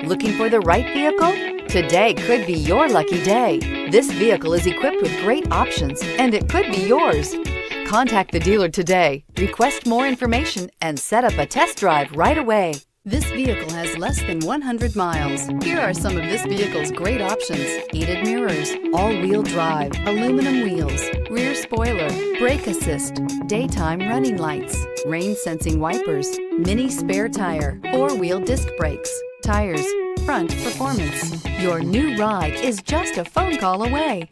Looking for the right vehicle? Today could be your lucky day. This vehicle is equipped with great options and it could be yours. Contact the dealer today, request more information, and set up a test drive right away. This vehicle has less than 100 miles. Here are some of this vehicle's great options: heated mirrors, all-wheel drive, aluminum wheels, rear spoiler, brake assist, daytime running lights, rain-sensing wipers, mini spare tire, four-wheel disc brakes, tires, front performance. Your new ride is just a phone call away.